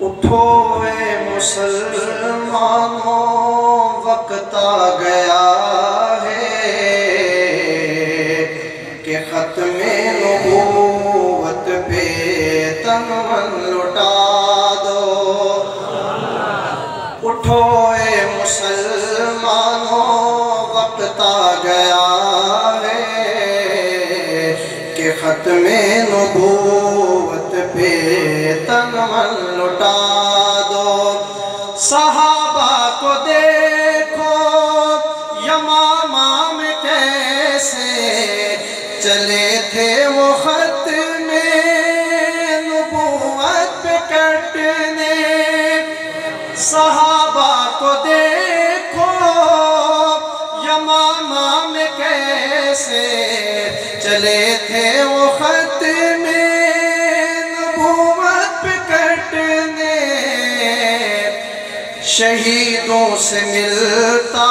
اٹھو اے مسلمانوں وقت آ گیا ہے کہ ختم نبوت پہ تن من لٹا دو۔ اٹھو اے مسلمانوں وقت آ گیا ہے کہ ختم نبوت پہ تن من لٹا دو۔ صحابہ کو دیکھو یمامہ میں کیسے چلے تھے وہ ختم نبوت پہ کٹنے۔ صحابہ کو دیکھو یمامہ میں کیسے چلے تھے وہ ختم نبوت پہ کٹنے۔ شہیدوں سے ملتا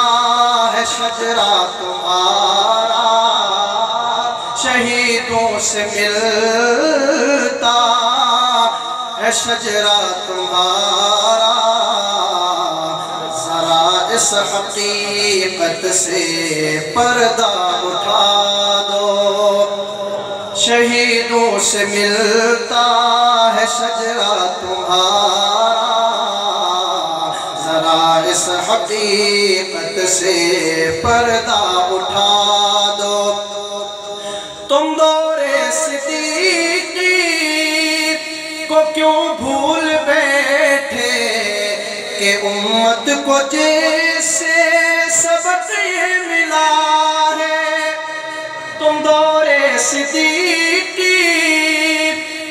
ہے شجرہ تمہارا، شہیدوں سے ملتا ہے شجرہ تمہارا، ذرا اس حقیقت سے پردہ اٹھا دو۔ شہیدوں سے ملتا ہے شجرہ تمہارا، ذرا اس حقیقت سے پردہ اٹھا دو۔ تم دور صدیقی کو کیوں بھول بیٹھے کہ امت کو جیسے سبق یہ ملا ہے۔ تم دور صدیقی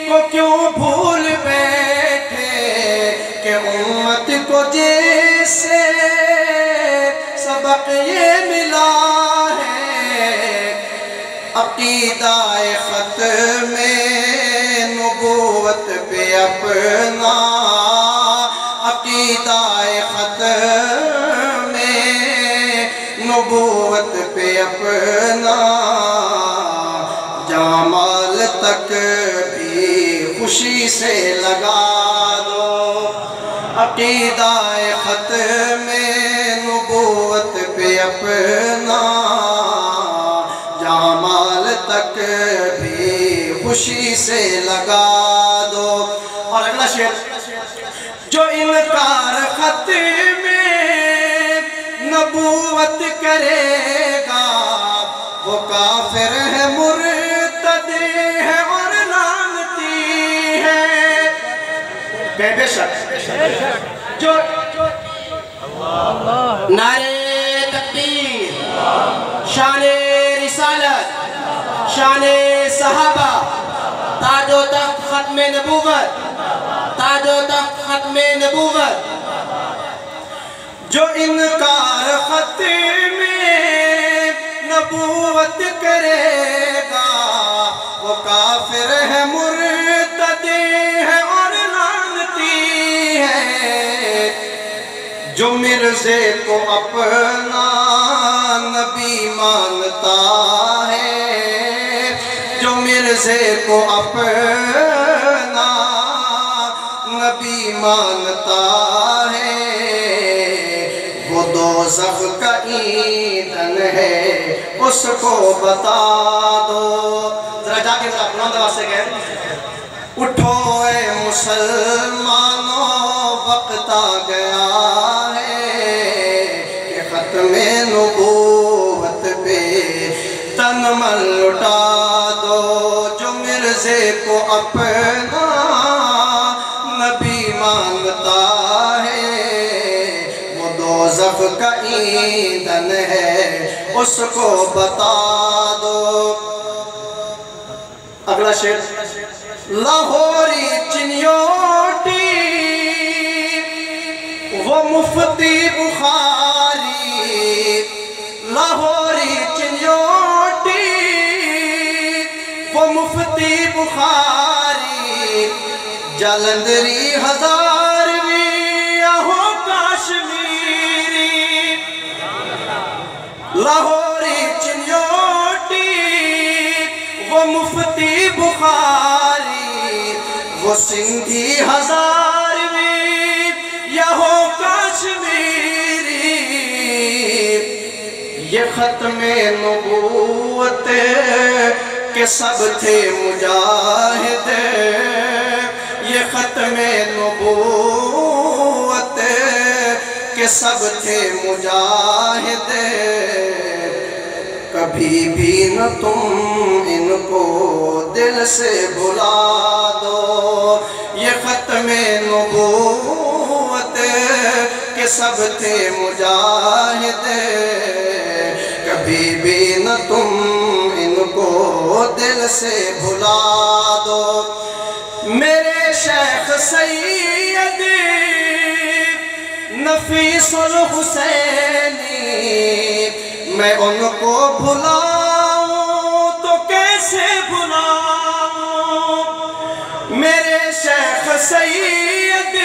کو کیوں بھول بیٹھے کہ امت کو جیسے سبق یہ ملا ہے۔ عقیدہ ختم نبوت پہ اپنا، عقیدہ ختم نبوت پہ اپنا، جمال تک بھی خوشی سے لگا دو۔ عقیدہ ختم نبوت پہ اپنا، جمال تک بھی خوشی سے لگا دو۔ اور اگلا شعر، جو انکار ختم نبوت کرے گا وہ کافر ہے، مرتد ہے اور لعنتی ہے۔ بے شک جو نعرے تکبیر، شان رسالت، شان صحابہ، تاج و تخت ختم نبوت، تاج و تخت ختم نبوت۔ جو انکار ختم نبوت کرے گا وہ کافر ہے، مرتد ہے اور لعنتی ہے۔ جو مرزے کو اپنا نبی مانتا ہے، جو مرزے کو اپنا نبی مانتا ہے، وہ دوزخ کا ایندھن ہے اس کو بتا دو۔ ذرا جا کے ذرا بلند آواز سے کہہ، اٹھو اے مسلمانوں وقت آ گیا ہے کہ ختم نبوت پہ تن من لٹا دو۔ جو مرزے کو اپنا نبی مانگتا ہے وہ دوزخ کا ایندھن ہے اس کو بتا دو۔ اگلا شعر، لاہوری چنیوٹی وہ مفتی بخاری، لاہوری چنیوٹی وہ مفتی بخاری، جلندری ہزارویں ہو کاشمیری۔ لاہوری چنیوٹی وہ مفتی بخاری، وہ سندھی ہزارویں ختم نبوت کے سب تھے مجاہد، یہ ختم نبوت کے سب تھے مجاہد، کبھی بھی نہ تم ان کو دل سے بھلا دو، یہ ختم نبوت کے سب تھے مجاہد، کبھی بھی نہ تم ان کو دل سے بھلا دو۔ میرے شیخ سید نفیس الحسینی، میں ان کو بھلاؤں تو کیسے بھلاؤں؟ میرے شیخ سید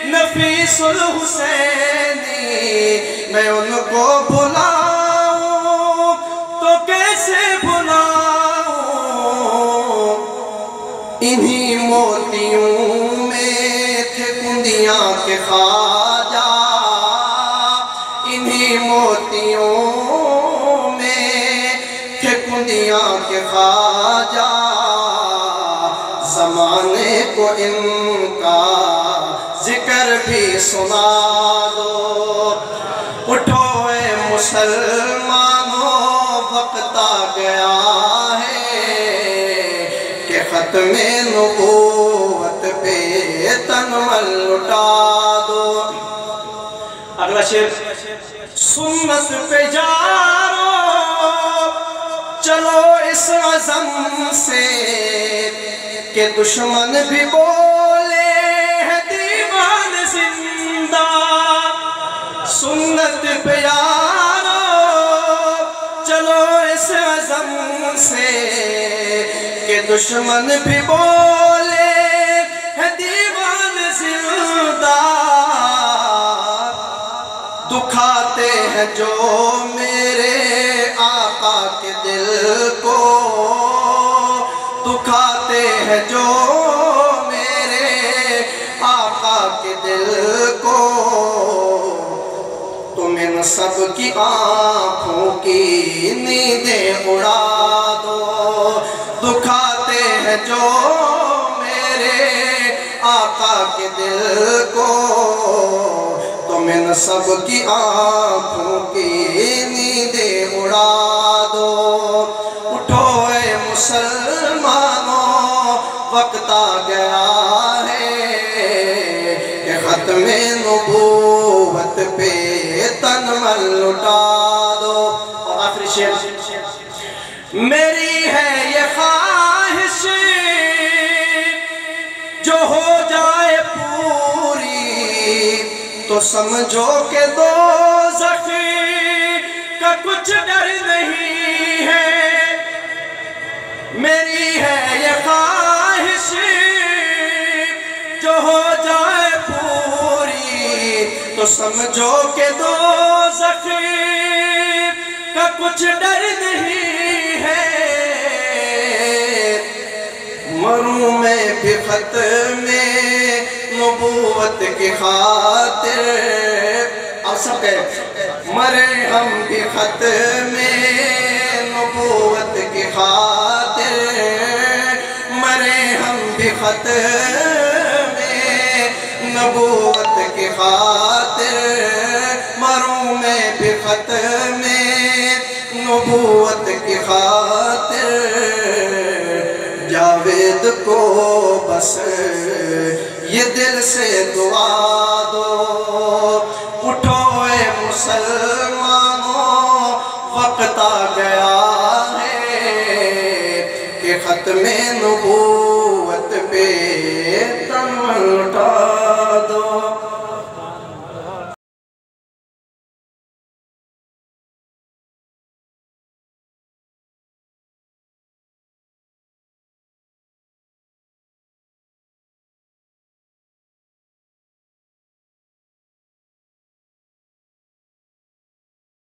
نفیس الحسینی، میں ان کو بھلاؤں تو کیسے بھلاؤں؟ انہی موتیوں میں تھے کندیاں کے خواجہ، انہی موتیوں میں تھے کندیاں کے خواجہ، زمانے کو ان کا ذکر بھی سنا دو۔ اٹھو اے مسلمانوں، وقت آ گیا ہے کہ ختم نبوت پہ تنمل لٹا دو۔ اگلا شعر، سنت پہ جارو چلو اس عزم سے کہ دشمن بھی بولے ہے دیوان زندہ، سنت پہ جارو چلو اس عزم سے کہ دشمن بھی بولے ہے دیوان زندہ، دکھاتے ہیں جو میرے آقا کے دل کو، دکھاتے ہیں جو میرے آقا کے دل کو، تم ان سب کی آنکھوں کی نیندیں اڑا دو، دکھاتے ہیں جو میرے آقا کے دل کو، تم ان سب کی آنکھوں کی نیندیں اڑا دو۔ اٹھو اے مسلمانوں، وقت آ گیا ہے کہ ختم نبوت پہ تنمل لٹا دو۔ اور آخری شعر، میری ہے یہ خواہش جو ہو جائے پوری، تو سمجھو کہ دوزخ کا کچھ ڈر نہیں ہے، میری ہے یہ خواہش جو ہو جائے پوری، تو سمجھو کہ دوزخ کا کچھ ڈر نہیں ہے، مروں میں بھی ختم نبوت کی خاطر، آپ سب کہے مرے ہم بھی ختم نبوت کی خاطر، مرے ہم بھی ختم نبوت کی خاطر، مروں میں بھی ختم نبوت کی خاطر، جاوید کو بس یہ دل سے دعا دو۔ اٹھو اے مسلمانوں، وقت آ گیا ہے کہ ختم نبوت پہ